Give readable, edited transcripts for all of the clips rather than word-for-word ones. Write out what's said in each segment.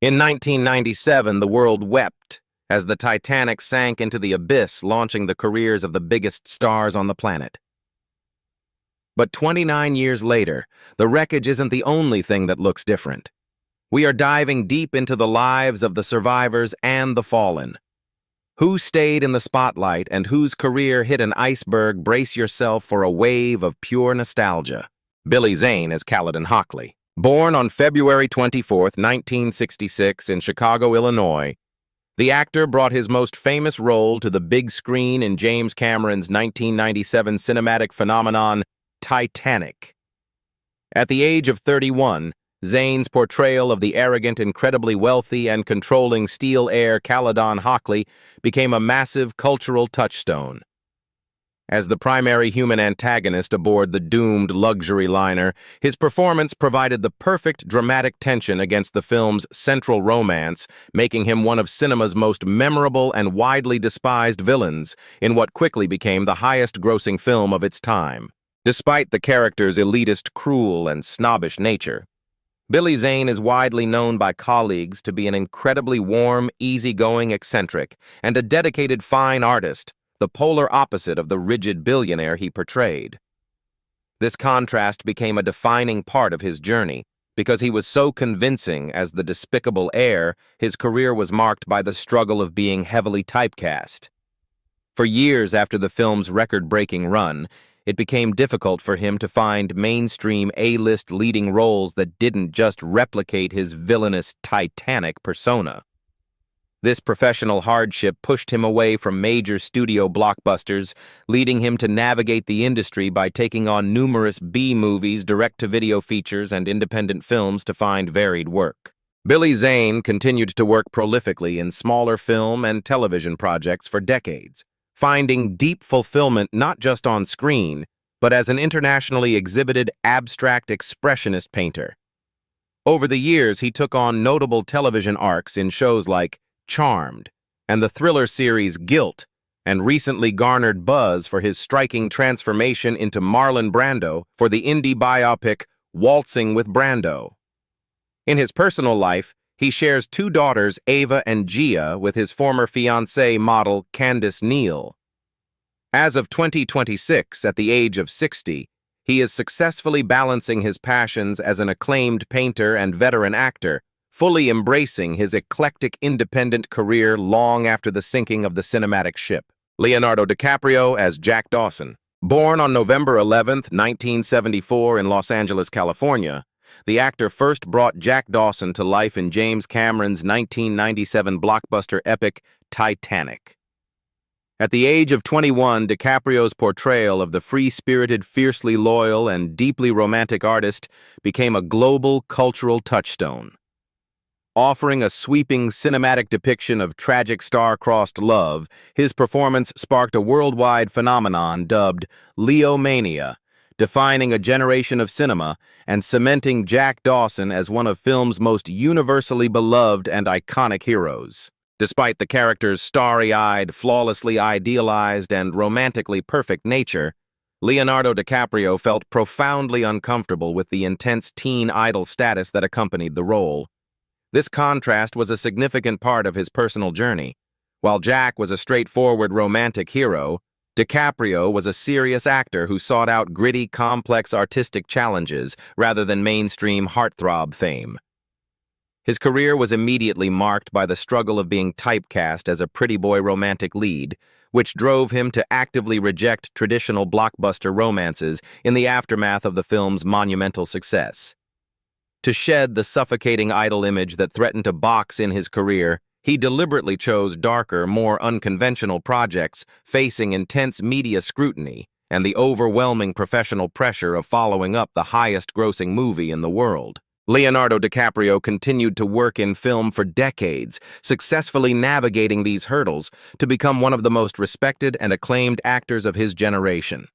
In 1997, the world wept as the Titanic sank into the abyss, launching the careers of the biggest stars on the planet. But 29 years later, the wreckage isn't the only thing that looks different. We are diving deep into the lives of the survivors and the fallen. Who stayed in the spotlight and whose career hit an iceberg? Brace yourself for a wave of pure nostalgia. Billy Zane as Caledon Hockley. Born on February 24, 1966 in Chicago, Illinois, the actor brought his most famous role to the big screen in James Cameron's 1997 cinematic phenomenon, Titanic. At the age of 31, Zane's portrayal of the arrogant, incredibly wealthy, and controlling steel heir Caledon Hockley became a massive cultural touchstone. As the primary human antagonist aboard the doomed luxury liner, his performance provided the perfect dramatic tension against the film's central romance, making him one of cinema's most memorable and widely despised villains in what quickly became the highest-grossing film of its time. Despite the character's elitist, cruel, and snobbish nature, Billy Zane is widely known by colleagues to be an incredibly warm, easygoing eccentric and a dedicated fine artist, the polar opposite of the rigid billionaire he portrayed. This contrast became a defining part of his journey. Because he was so convincing as the despicable heir, his career was marked by the struggle of being heavily typecast. For years after the film's record-breaking run, it became difficult for him to find mainstream A-list leading roles that didn't just replicate his villainous Titanic persona. This professional hardship pushed him away from major studio blockbusters, leading him to navigate the industry by taking on numerous B-movies, direct-to-video features, and independent films to find varied work. Billy Zane continued to work prolifically in smaller film and television projects for decades, finding deep fulfillment not just on screen, but as an internationally exhibited abstract expressionist painter. Over the years, he took on notable television arcs in shows like Charmed and the thriller series Guilt, and recently garnered buzz for his striking transformation into Marlon Brando for the indie biopic Waltzing with Brando. In his personal life, he shares two daughters, Ava and Gia, with his former fiancée model Candice Neal. As of 2026, at the age of 60, he is successfully balancing his passions as an acclaimed painter and veteran actor, fully embracing his eclectic independent career long after the sinking of the cinematic ship. Leonardo DiCaprio as Jack Dawson. Born on November 11, 1974 in Los Angeles, California, the actor first brought Jack Dawson to life in James Cameron's 1997 blockbuster epic Titanic. At the age of 21, DiCaprio's portrayal of the free-spirited, fiercely loyal, and deeply romantic artist became a global cultural touchstone. Offering a sweeping cinematic depiction of tragic star-crossed love, his performance sparked a worldwide phenomenon dubbed Leo-mania, defining a generation of cinema and cementing Jack Dawson as one of film's most universally beloved and iconic heroes. Despite the character's starry-eyed, flawlessly idealized, and romantically perfect nature, Leonardo DiCaprio felt profoundly uncomfortable with the intense teen idol status that accompanied the role. This contrast was a significant part of his personal journey. While Jack was a straightforward romantic hero, DiCaprio was a serious actor who sought out gritty, complex artistic challenges rather than mainstream heartthrob fame. His career was immediately marked by the struggle of being typecast as a pretty boy romantic lead, which drove him to actively reject traditional blockbuster romances in the aftermath of the film's monumental success. To shed the suffocating idol image that threatened to box in his career, he deliberately chose darker, more unconventional projects, facing intense media scrutiny and the overwhelming professional pressure of following up the highest-grossing movie in the world. Leonardo DiCaprio continued to work in film for decades, successfully navigating these hurdles to become one of the most respected and acclaimed actors of his generation.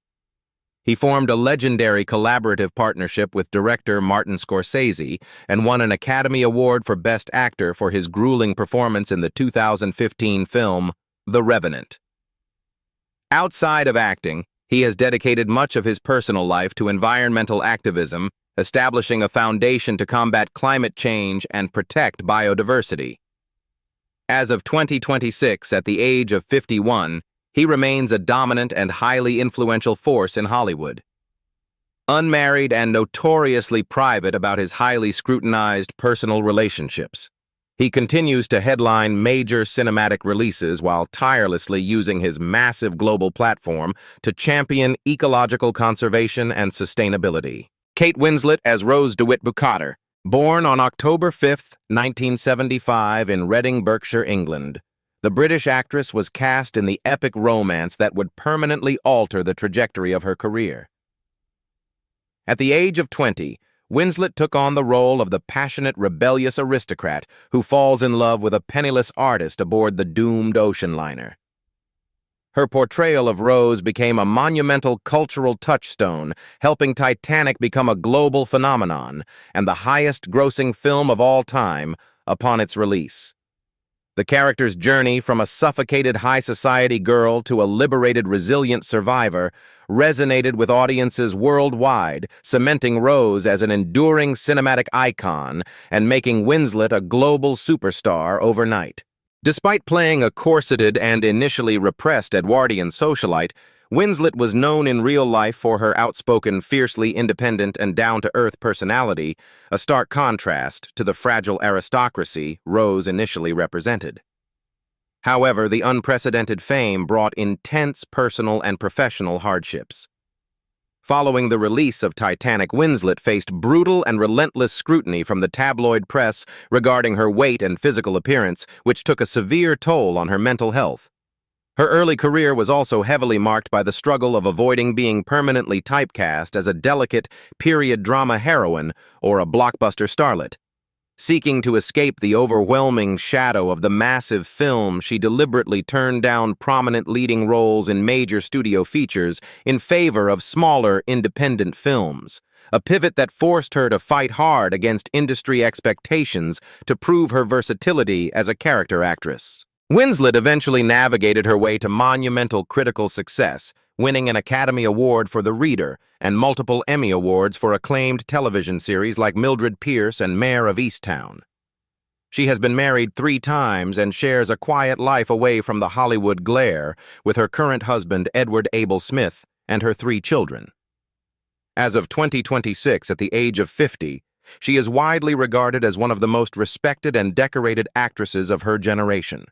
He formed a legendary collaborative partnership with director Martin Scorsese and won an Academy Award for Best Actor for his grueling performance in the 2015 film The Revenant. Outside of acting, he has dedicated much of his personal life to environmental activism establishing a foundation to combat climate change and protect biodiversity. As of 2026, at the age of 51, he remains a dominant and highly influential force in Hollywood. Unmarried and notoriously private about his highly scrutinized personal relationships, he continues to headline major cinematic releases while tirelessly using his massive global platform to champion ecological conservation and sustainability. Kate Winslet as Rose DeWitt Bukater, born on October 5, 1975 in Reading, Berkshire, England. The British actress was cast in the epic romance that would permanently alter the trajectory of her career. At the age of 20, Winslet took on the role of the passionate, rebellious aristocrat who falls in love with a penniless artist aboard the doomed ocean liner. Her portrayal of Rose became a monumental cultural touchstone, helping Titanic become a global phenomenon and the highest-grossing film of all time upon its release. The character's journey from a suffocated high-society girl to a liberated, resilient survivor resonated with audiences worldwide, cementing Rose as an enduring cinematic icon and making Winslet a global superstar overnight. Despite playing a corseted and initially repressed Edwardian socialite, Winslet was known in real life for her outspoken, fiercely independent, and down-to-earth personality, a stark contrast to the fragile aristocracy Rose initially represented. However, the unprecedented fame brought intense personal and professional hardships. Following the release of Titanic, Winslet faced brutal and relentless scrutiny from the tabloid press regarding her weight and physical appearance, which took a severe toll on her mental health. Her early career was also heavily marked by the struggle of avoiding being permanently typecast as a delicate period drama heroine or a blockbuster starlet. Seeking to escape the overwhelming shadow of the massive film, she deliberately turned down prominent leading roles in major studio features in favor of smaller, independent films, a pivot that forced her to fight hard against industry expectations to prove her versatility as a character actress. Winslet eventually navigated her way to monumental critical success, winning an Academy Award for The Reader and multiple Emmy Awards for acclaimed television series like Mildred Pierce and Mayor of Easttown. She has been married 3 times and shares a quiet life away from the Hollywood glare with her current husband, Edward Abel Smith, and her 3 children. As of 2026, at the age of 50, she is widely regarded as one of the most respected and decorated actresses of her generation.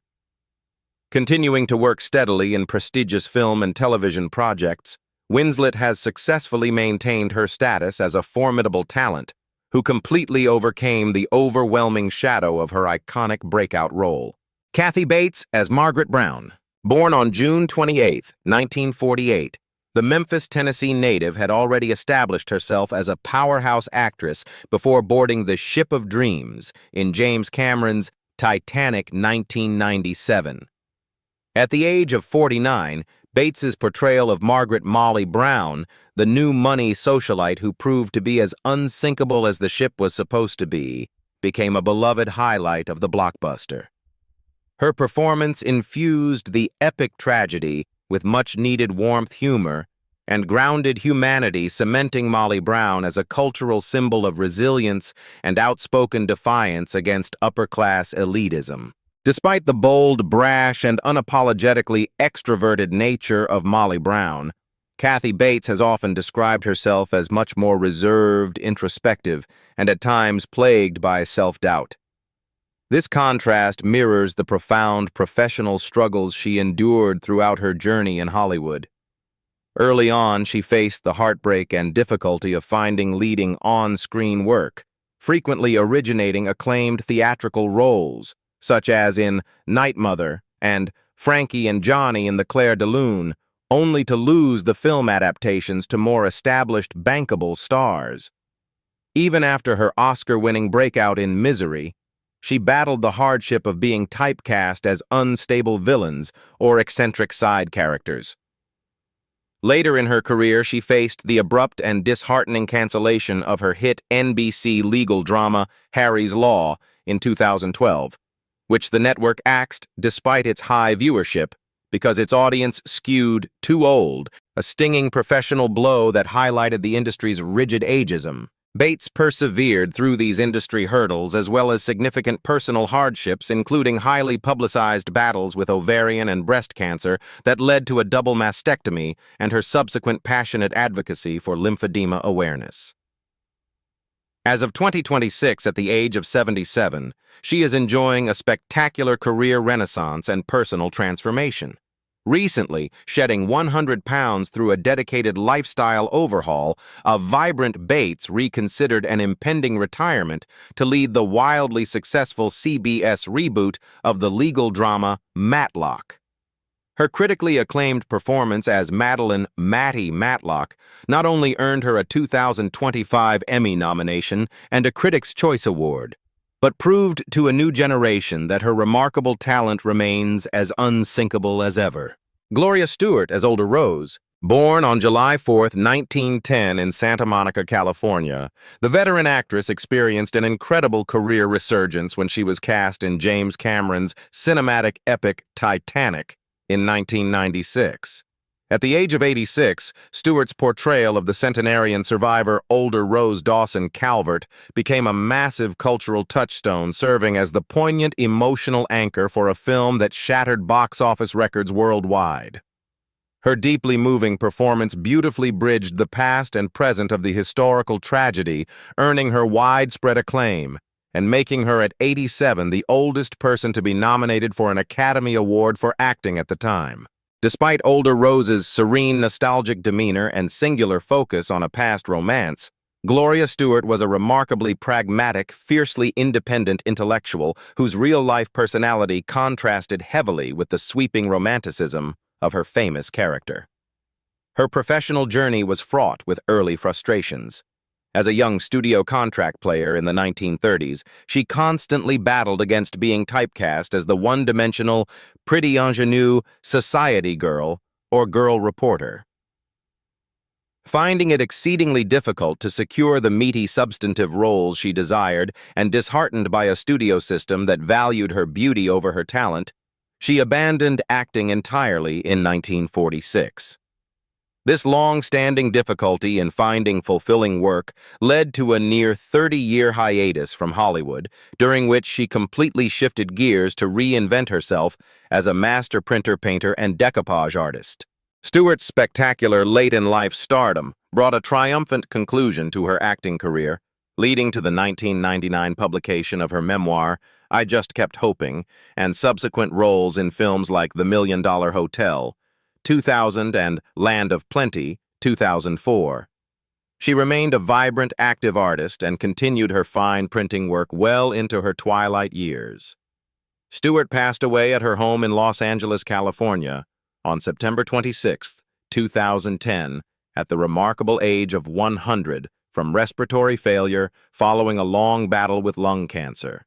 Continuing to work steadily in prestigious film and television projects, Winslet has successfully maintained her status as a formidable talent who completely overcame the overwhelming shadow of her iconic breakout role. Kathy Bates as Margaret Brown. Born on June 28, 1948, the Memphis, Tennessee native had already established herself as a powerhouse actress before boarding the Ship of Dreams in James Cameron's Titanic 1997. At the age of 49, Bates's portrayal of Margaret "Molly" Brown, the new money socialite who proved to be as unsinkable as the ship was supposed to be, became a beloved highlight of the blockbuster. Her performance infused the epic tragedy with much-needed warmth, humor, and grounded humanity, cementing Molly Brown as a cultural symbol of resilience and outspoken defiance against upper-class elitism. Despite the bold, brash, and unapologetically extroverted nature of Molly Brown, Kathy Bates has often described herself as much more reserved, introspective, and at times plagued by self-doubt. This contrast mirrors the profound professional struggles she endured throughout her journey in Hollywood. Early on, she faced the heartbreak and difficulty of finding leading on-screen work, frequently originating acclaimed theatrical roles, such as in Night Mother and Frankie and Johnny in the Clair de Lune, only to lose the film adaptations to more established, bankable stars. Even after her Oscar-winning breakout in Misery, she battled the hardship of being typecast as unstable villains or eccentric side characters. Later in her career, she faced the abrupt and disheartening cancellation of her hit NBC legal drama Harry's Law in 2012, which the network axed despite its high viewership because its audience skewed too old, a stinging professional blow that highlighted the industry's rigid ageism. Bates persevered through these industry hurdles as well as significant personal hardships, including highly publicized battles with ovarian and breast cancer that led to a double mastectomy and her subsequent passionate advocacy for lymphedema awareness. As of 2026, at the age of 77, she is enjoying a spectacular career renaissance and personal transformation. Recently, shedding 100 pounds through a dedicated lifestyle overhaul, a vibrant Bates reconsidered an impending retirement to lead the wildly successful CBS reboot of the legal drama Matlock. Her critically acclaimed performance as Madeline "Matty" Matlock not only earned her a 2025 Emmy nomination and a Critics' Choice Award, but proved to a new generation that her remarkable talent remains as unsinkable as ever. Gloria Stuart as older Rose. Born on July 4, 1910 in Santa Monica, California, the veteran actress experienced an incredible career resurgence when she was cast in James Cameron's cinematic epic Titanic in 1996. At the age of 86, Stewart's portrayal of the centenarian survivor older Rose Dawson Calvert became a massive cultural touchstone, serving as the poignant emotional anchor for a film that shattered box office records worldwide. Her deeply moving performance beautifully bridged the past and present of the historical tragedy, earning her widespread acclaim and making her at 87 the oldest person to be nominated for an Academy Award for acting at the time. Despite older Rose's serene, nostalgic demeanor and singular focus on a past romance, Gloria Stuart was a remarkably pragmatic, fiercely independent intellectual whose real-life personality contrasted heavily with the sweeping romanticism of her famous character. Her professional journey was fraught with early frustrations. As a young studio contract player in the 1930s, she constantly battled against being typecast as the one-dimensional, pretty ingenue society girl or girl reporter. Finding it exceedingly difficult to secure the meaty substantive roles she desired and disheartened by a studio system that valued her beauty over her talent, she abandoned acting entirely in 1946. This long-standing difficulty in finding fulfilling work led to a near 30-year hiatus from Hollywood, during which she completely shifted gears to reinvent herself as a master printer, painter, and decoupage artist. Stewart's spectacular late-in-life stardom brought a triumphant conclusion to her acting career, leading to the 1999 publication of her memoir, I Just Kept Hoping, and subsequent roles in films like The $1 Million Hotel, 2000, and Land of Plenty, 2004. She remained a vibrant, active artist and continued her fine printing work well into her twilight years. Stuart passed away at her home in Los Angeles, California, on September 26, 2010, at the remarkable age of 100 from respiratory failure following a long battle with lung cancer.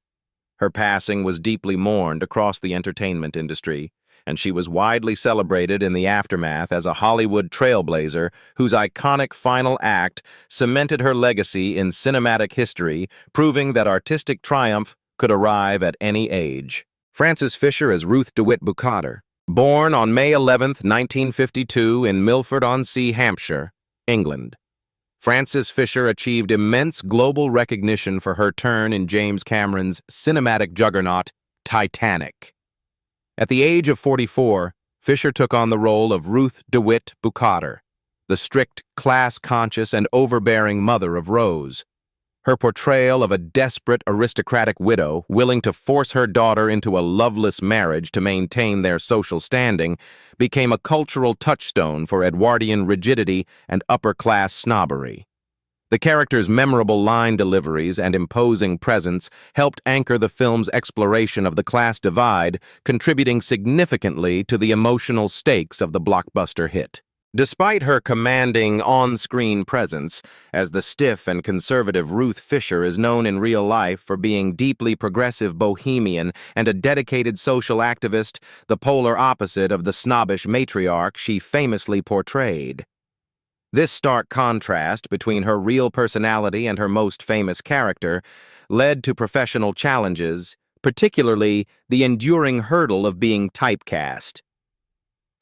Her passing was deeply mourned across the entertainment industry, and she was widely celebrated in the aftermath as a Hollywood trailblazer whose iconic final act cemented her legacy in cinematic history, proving that artistic triumph could arrive at any age. Frances Fisher as Ruth DeWitt Bukater. Born on May 11, 1952 in Milford-on-Sea, Hampshire, England, Frances Fisher achieved immense global recognition for her turn in James Cameron's cinematic juggernaut, Titanic. At the age of 44, Fisher took on the role of Ruth DeWitt Bukater, the strict, class-conscious, and overbearing mother of Rose. Her portrayal of a desperate aristocratic widow willing to force her daughter into a loveless marriage to maintain their social standing became a cultural touchstone for Edwardian rigidity and upper-class snobbery. The character's memorable line deliveries and imposing presence helped anchor the film's exploration of the class divide, contributing significantly to the emotional stakes of the blockbuster hit. Despite her commanding on-screen presence, as the stiff and conservative Ruth Fisher is known in real life for being deeply progressive bohemian and a dedicated social activist, the polar opposite of the snobbish matriarch she famously portrayed. This stark contrast between her real personality and her most famous character led to professional challenges, particularly the enduring hurdle of being typecast.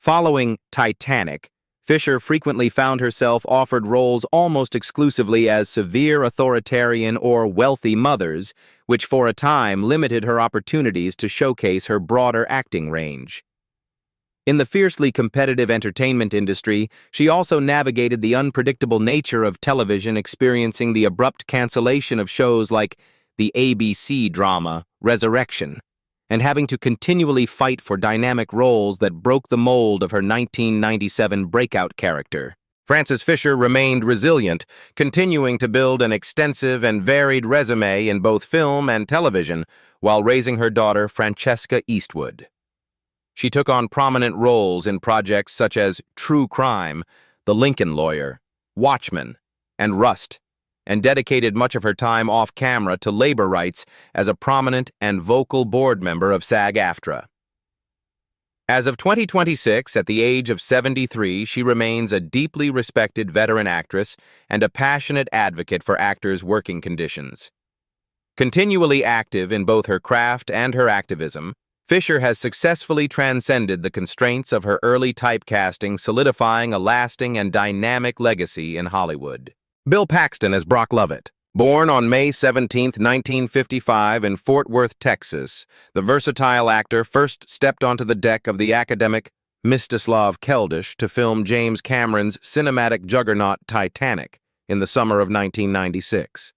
Following Titanic, Fisher frequently found herself offered roles almost exclusively as severe authoritarian or wealthy mothers, which for a time limited her opportunities to showcase her broader acting range. In the fiercely competitive entertainment industry, she also navigated the unpredictable nature of television, experiencing the abrupt cancellation of shows like the ABC drama Resurrection, and having to continually fight for dynamic roles that broke the mold of her 1997 breakout character. Frances Fisher remained resilient, continuing to build an extensive and varied resume in both film and television while raising her daughter Francesca Eastwood. She took on prominent roles in projects such as True Crime, The Lincoln Lawyer, Watchmen, and Rust, and dedicated much of her time off-camera to labor rights as a prominent and vocal board member of SAG-AFTRA. As of 2026, at the age of 73, she remains a deeply respected veteran actress and a passionate advocate for actors' working conditions. Continually active in both her craft and her activism, Fisher has successfully transcended the constraints of her early typecasting, solidifying a lasting and dynamic legacy in Hollywood. Bill Paxton as Brock Lovett. Born on May 17, 1955 in Fort Worth, Texas, the versatile actor first stepped onto the deck of the academic Mstislav Keldysh to film James Cameron's cinematic juggernaut Titanic in the summer of 1996.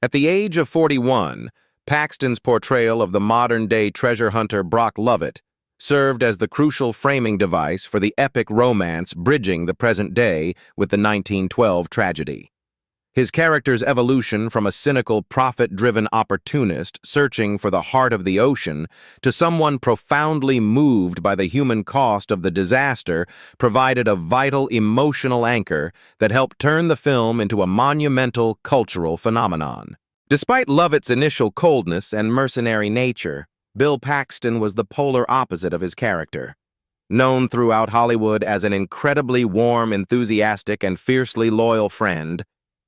At the age of 41, Paxton's portrayal of the modern-day treasure hunter Brock Lovett served as the crucial framing device for the epic romance bridging the present day with the 1912 tragedy. His character's evolution from a cynical, profit-driven opportunist searching for the heart of the ocean to someone profoundly moved by the human cost of the disaster provided a vital emotional anchor that helped turn the film into a monumental cultural phenomenon. Despite Lovett's initial coldness and mercenary nature, Bill Paxton was the polar opposite of his character. Known throughout Hollywood as an incredibly warm, enthusiastic, and fiercely loyal friend,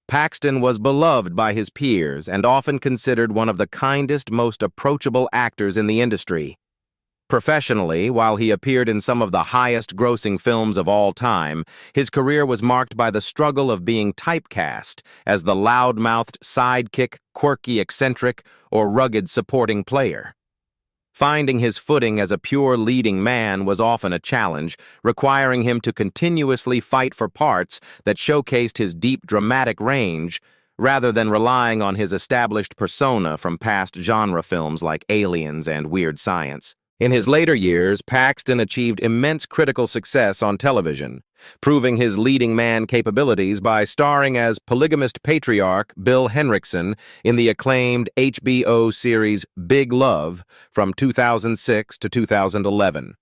Paxton was beloved by his peers and often considered one of the kindest, most approachable actors in the industry. Professionally, while he appeared in some of the highest-grossing films of all time, his career was marked by the struggle of being typecast as the loud-mouthed sidekick, quirky eccentric, or rugged supporting player. Finding his footing as a pure leading man was often a challenge, requiring him to continuously fight for parts that showcased his deep dramatic range, rather than relying on his established persona from past genre films like Aliens and Weird Science. In his later years, Paxton achieved immense critical success on television, proving his leading man capabilities by starring as polygamist patriarch Bill Henriksen in the acclaimed HBO series Big Love from 2006 to 2011.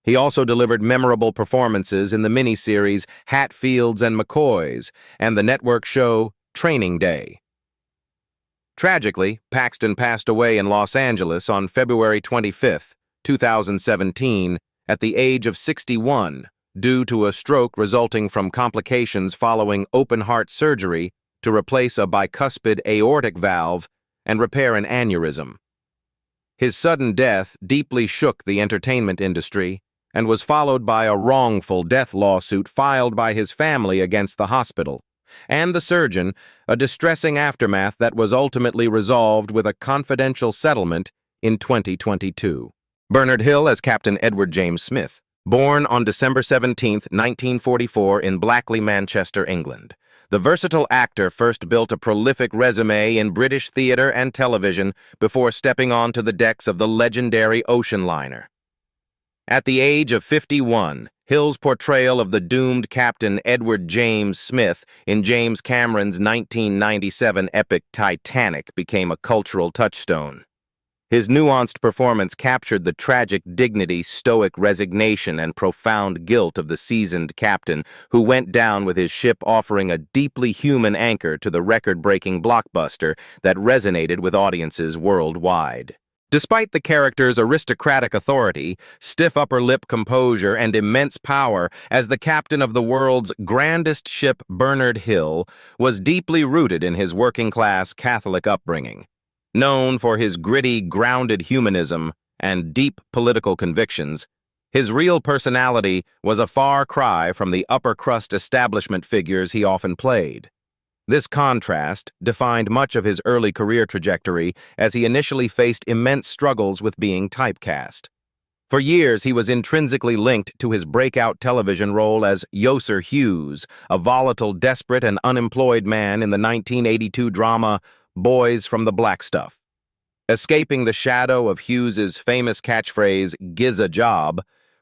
He also delivered memorable performances in the miniseries Hatfields and McCoys and the network show Training Day. Tragically, Paxton passed away in Los Angeles on February 25, 2017, at the age of 61, due to a stroke resulting from complications following open-heart surgery to replace a bicuspid aortic valve and repair an aneurysm. His sudden death deeply shook the entertainment industry and was followed by a wrongful death lawsuit filed by his family against the hospital and the surgeon, a distressing aftermath that was ultimately resolved with a confidential settlement in 2022. Bernard Hill as Captain Edward James Smith. Born on December 17, 1944 in Blackley, Manchester, England. The versatile actor first built a prolific resume in British theatre and television before stepping onto the decks of the legendary ocean liner. At the age of 51, Hill's portrayal of the doomed Captain Edward James Smith in James Cameron's 1997 epic Titanic became a cultural touchstone. His nuanced performance captured the tragic dignity, stoic resignation, and profound guilt of the seasoned captain who went down with his ship, offering a deeply human anchor to the record-breaking blockbuster that resonated with audiences worldwide. Despite the character's aristocratic authority, stiff upper lip composure, and immense power as the captain of the world's grandest ship, Bernard Hill was deeply rooted in his working-class Catholic upbringing. Known for his gritty, grounded humanism and deep political convictions, His real personality was a far cry from the upper-crust establishment figures he often played. This contrast defined much of his early career trajectory as he initially faced immense struggles with being typecast. For years, he was intrinsically linked to his breakout television role as Yoser Hughes, a volatile, desperate, and unemployed man in the 1982 drama Boys from the Black Stuff. Escaping the shadow of Hughes's famous catchphrase, "Giz a job,"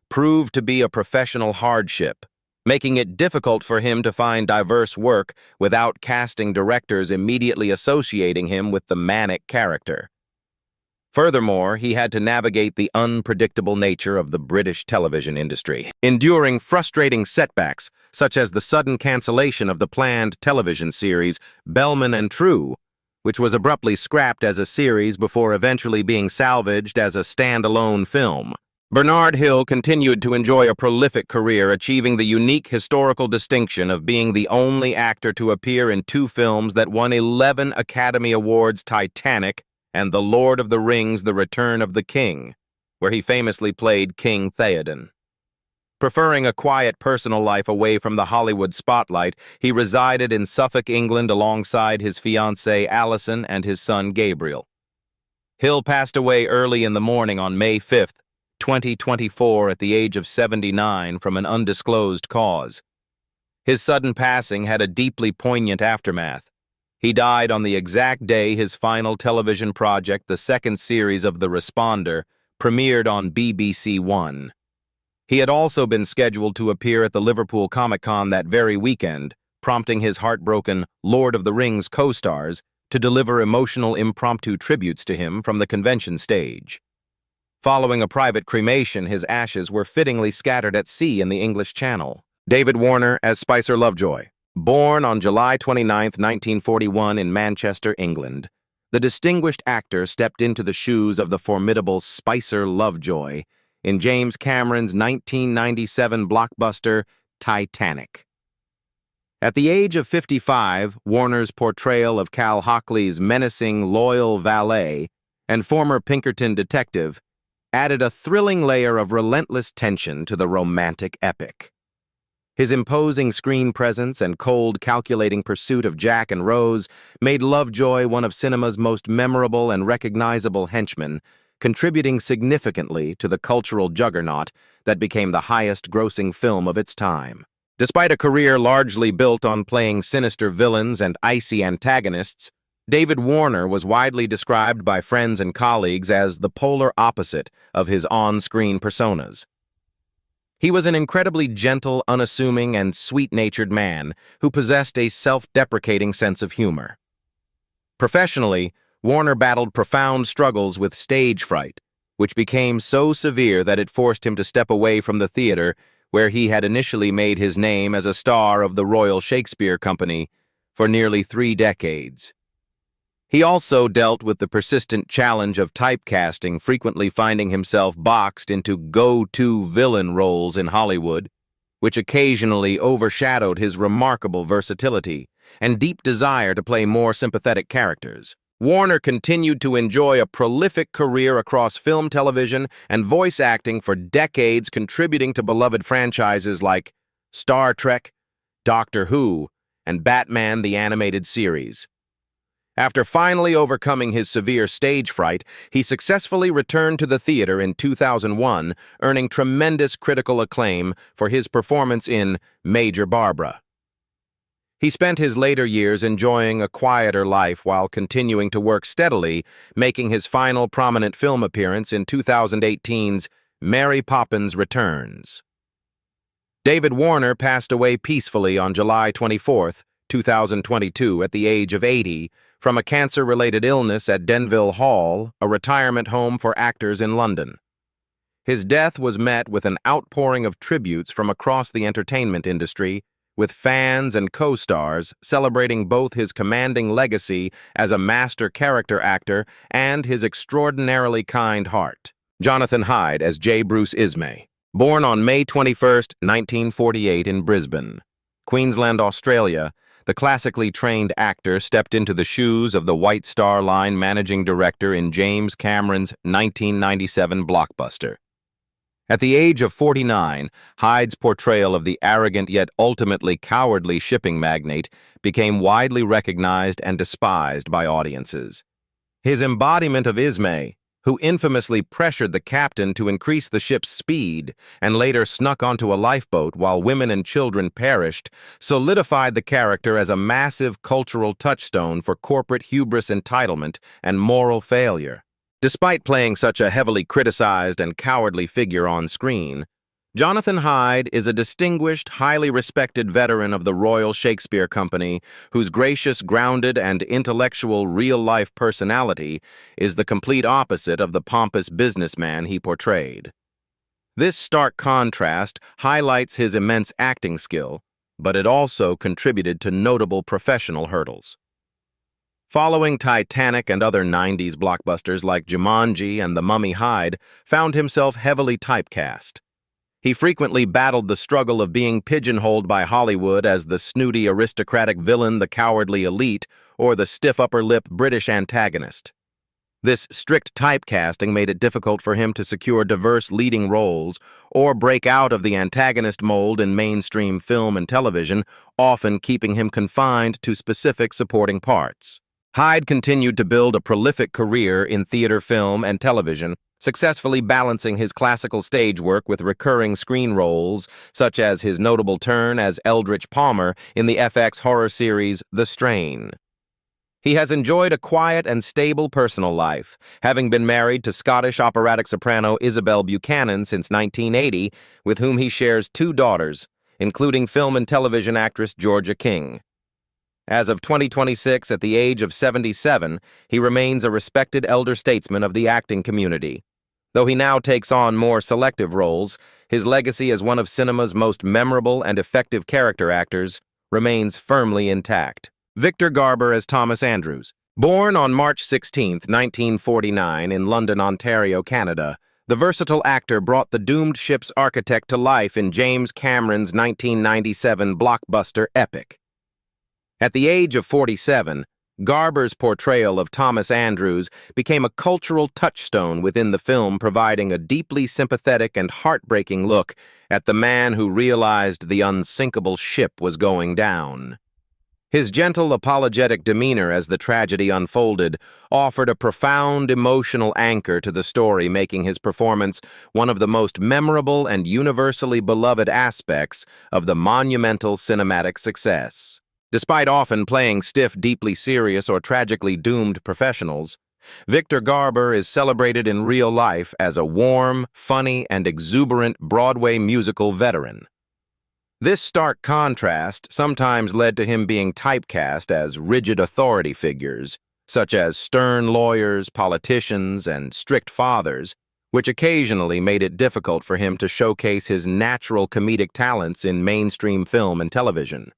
proved to be a professional hardship, making it difficult for him to find diverse work without casting directors immediately associating him with the manic character. Furthermore, he had to navigate the unpredictable nature of the British television industry, enduring frustrating setbacks such as the sudden cancellation of the planned television series Bellman and True, which was abruptly scrapped as a series before eventually being salvaged as a standalone film. Bernard Hill continued to enjoy a prolific career, achieving the unique historical distinction of being the only actor to appear in two films that won 11 Academy Awards: Titanic and The Lord of the Rings: The Return of the King, where he famously played King Theoden. Preferring a quiet personal life away from the Hollywood spotlight, he resided in Suffolk, England, alongside his fiancée Alison and his son Gabriel. Hill passed away early in the morning on May 5th, 2024, at the age of 79 from an undisclosed cause. His sudden passing had a deeply poignant aftermath. He died on the exact day his final television project, the second series of The Responder, premiered on BBC One. He had also been scheduled to appear at the Liverpool Comic-Con that very weekend, prompting his heartbroken Lord of the Rings co-stars to deliver emotional impromptu tributes to him from the convention stage. Following a private cremation, his ashes were fittingly scattered at sea in the English Channel. David Warner as Spicer Lovejoy. Born on July 29, 1941 in Manchester, England, the distinguished actor stepped into the shoes of the formidable Spicer Lovejoy in James Cameron's 1997 blockbuster Titanic. At the age of 55, Warner's portrayal of Cal Hockley's menacing, loyal valet and former Pinkerton detective added a thrilling layer of relentless tension to the romantic epic. His imposing screen presence and cold, calculating pursuit of Jack and Rose made Lovejoy one of cinema's most memorable and recognizable henchmen, contributing significantly to the cultural juggernaut that became the highest-grossing film of its time. Despite a career largely built on playing sinister villains and icy antagonists, David Warner was widely described by friends and colleagues as the polar opposite of his on-screen personas. He was an incredibly gentle, unassuming, and sweet-natured man who possessed a self-deprecating sense of humor. Professionally, Warner battled profound struggles with stage fright, which became so severe that it forced him to step away from the theater where he had initially made his name as a star of the Royal Shakespeare Company for nearly 3 decades. He also dealt with the persistent challenge of typecasting, frequently finding himself boxed into go-to villain roles in Hollywood, which occasionally overshadowed his remarkable versatility and deep desire to play more sympathetic characters. Warner continued to enjoy a prolific career across film, television, and voice acting for decades, contributing to beloved franchises like Star Trek, Doctor Who, and Batman the Animated Series. After finally overcoming his severe stage fright, he successfully returned to the theater in 2001, earning tremendous critical acclaim for his performance in Major Barbara. He spent his later years enjoying a quieter life while continuing to work steadily, making his final prominent film appearance in 2018's Mary Poppins Returns. David Warner passed away peacefully on July 24, 2022, at the age of 80, from a cancer-related illness at Denville Hall, a retirement home for actors in London. His death was met with an outpouring of tributes from across the entertainment industry, with fans and co-stars celebrating both his commanding legacy as a master character actor and his extraordinarily kind heart. Jonathan Hyde as J. Bruce Ismay. Born on May 21, 1948 in Brisbane, Queensland, Australia, the classically trained actor stepped into the shoes of the White Star Line managing director in James Cameron's 1997 blockbuster. At the age of 49, Hyde's portrayal of the arrogant yet ultimately cowardly shipping magnate became widely recognized and despised by audiences. His embodiment of Ismay, who infamously pressured the captain to increase the ship's speed and later snuck onto a lifeboat while women and children perished, solidified the character as a massive cultural touchstone for corporate hubris, entitlement, and moral failure. Despite playing such a heavily criticized and cowardly figure on screen, Jonathan Hyde is a distinguished, highly respected veteran of the Royal Shakespeare Company whose gracious, grounded, and intellectual real-life personality is the complete opposite of the pompous businessman he portrayed. This stark contrast highlights his immense acting skill, but it also contributed to notable professional hurdles. Following Titanic and other 90s blockbusters like Jumanji and The Mummy, Hyde found himself heavily typecast. He frequently battled the struggle of being pigeonholed by Hollywood as the snooty aristocratic villain, the cowardly elite, or the stiff upper-lip British antagonist. This strict typecasting made it difficult for him to secure diverse leading roles or break out of the antagonist mold in mainstream film and television, often keeping him confined to specific supporting parts. Hyde continued to build a prolific career in theater, film, and television, successfully balancing his classical stage work with recurring screen roles, such as his notable turn as Eldritch Palmer in the FX horror series The Strain. He has enjoyed a quiet and stable personal life, having been married to Scottish operatic soprano Isabel Buchanan since 1980, with whom he shares 2 daughters, including film and television actress Georgia King. As of 2026, at the age of 77, he remains a respected elder statesman of the acting community. Though he now takes on more selective roles, his legacy as one of cinema's most memorable and effective character actors remains firmly intact. Victor Garber as Thomas Andrews. Born on March 16, 1949, in London, Ontario, Canada, the versatile actor brought the doomed ship's architect to life in James Cameron's 1997 blockbuster epic. At the age of 47, Garber's portrayal of Thomas Andrews became a cultural touchstone within the film, providing a deeply sympathetic and heartbreaking look at the man who realized the unsinkable ship was going down. His gentle, apologetic demeanor as the tragedy unfolded offered a profound emotional anchor to the story, making his performance one of the most memorable and universally beloved aspects of the monumental cinematic success. Despite often playing stiff, deeply serious, or tragically doomed professionals, Victor Garber is celebrated in real life as a warm, funny, and exuberant Broadway musical veteran. This stark contrast sometimes led to him being typecast as rigid authority figures, such as stern lawyers, politicians, and strict fathers, which occasionally made it difficult for him to showcase his natural comedic talents in mainstream film and television.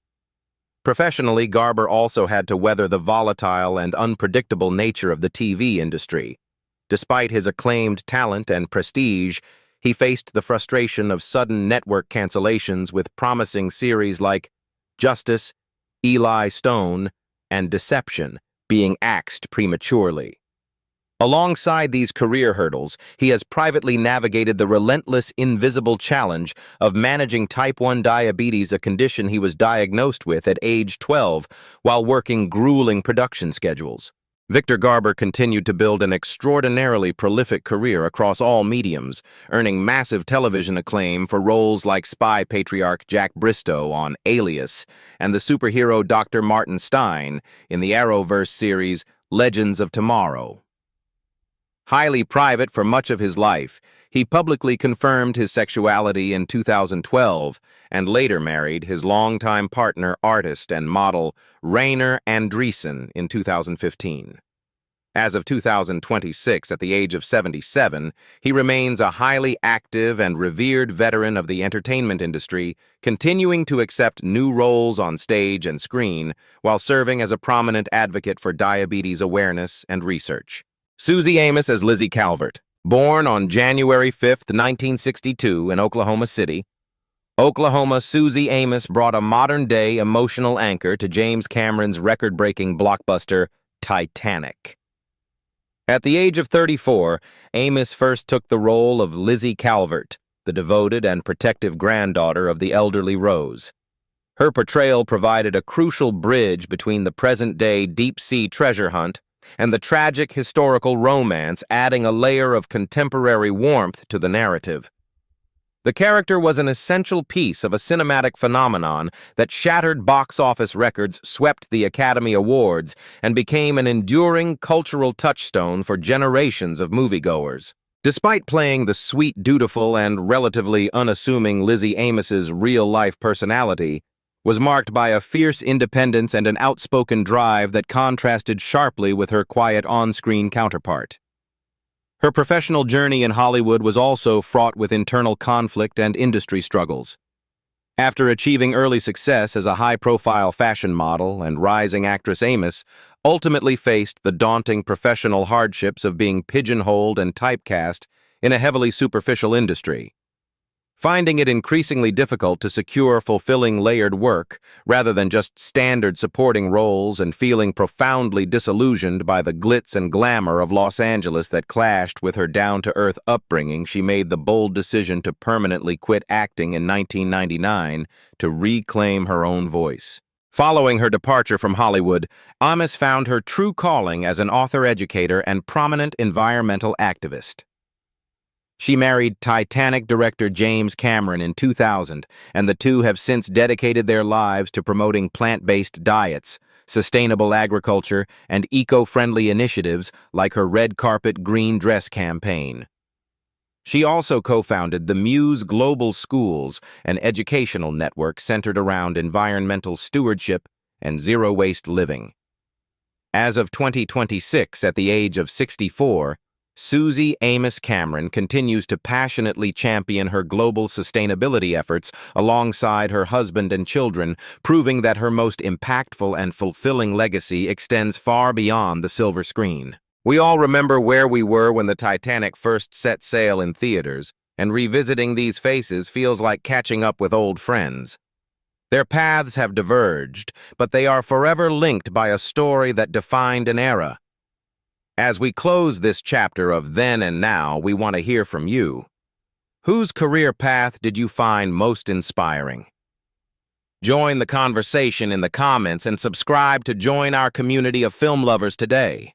Professionally, Garber also had to weather the volatile and unpredictable nature of the TV industry. Despite his acclaimed talent and prestige, he faced the frustration of sudden network cancellations, with promising series like Justice, Eli Stone, and Deception being axed prematurely. Alongside these career hurdles, he has privately navigated the relentless, invisible challenge of managing type 1 diabetes, a condition he was diagnosed with at age 12 while working grueling production schedules. Victor Garber continued to build an extraordinarily prolific career across all mediums, earning massive television acclaim for roles like spy patriarch Jack Bristow on Alias and the superhero Dr. Martin Stein in the Arrowverse series Legends of Tomorrow. Highly private for much of his life, he publicly confirmed his sexuality in 2012 and later married his longtime partner, artist and model Rainer Andreessen, in 2015. As of 2026, at the age of 77, he remains a highly active and revered veteran of the entertainment industry, continuing to accept new roles on stage and screen while serving as a prominent advocate for diabetes awareness and research. Suzy Amis as Lizzie Calvert. Born on January 5, 1962 in Oklahoma City, Oklahoma, Suzy Amis brought a modern-day emotional anchor to James Cameron's record-breaking blockbuster Titanic. At the age of 34, Amis first took the role of Lizzie Calvert, the devoted and protective granddaughter of the elderly Rose. Her portrayal provided a crucial bridge between the present-day deep-sea treasure hunt and the tragic historical romance, adding a layer of contemporary warmth to the narrative. The character was an essential piece of a cinematic phenomenon that shattered box office records, swept the Academy Awards, and became an enduring cultural touchstone for generations of moviegoers. Despite playing the sweet, dutiful, and relatively unassuming Lizzie Amis's real-life personality, was marked by a fierce independence and an outspoken drive that contrasted sharply with her quiet on-screen counterpart. Her professional journey in Hollywood was also fraught with internal conflict and industry struggles. After achieving early success as a high-profile fashion model and rising actress, Amis ultimately faced the daunting professional hardships of being pigeonholed and typecast in a heavily superficial industry. Finding it increasingly difficult to secure fulfilling layered work rather than just standard supporting roles, and feeling profoundly disillusioned by the glitz and glamour of Los Angeles that clashed with her down-to-earth upbringing, she made the bold decision to permanently quit acting in 1999 to reclaim her own voice. Following her departure from Hollywood, Amis found her true calling as an author-educator and prominent environmental activist. She married Titanic director James Cameron in 2000, and the two have since dedicated their lives to promoting plant-based diets, sustainable agriculture, and eco-friendly initiatives like her Red Carpet Green Dress campaign. She also co-founded the Muse Global Schools, an educational network centered around environmental stewardship and zero-waste living. As of 2026, at the age of 64, Suzy Amis Cameron continues to passionately champion her global sustainability efforts alongside her husband and children, proving that her most impactful and fulfilling legacy extends far beyond the silver screen. We all remember where we were when the Titanic first set sail in theaters, and revisiting these faces feels like catching up with old friends. Their paths have diverged, but they are forever linked by a story that defined an era. As we close this chapter of Then and Now, we want to hear from you. Whose career path did you find most inspiring? Join the conversation in the comments and subscribe to join our community of film lovers today.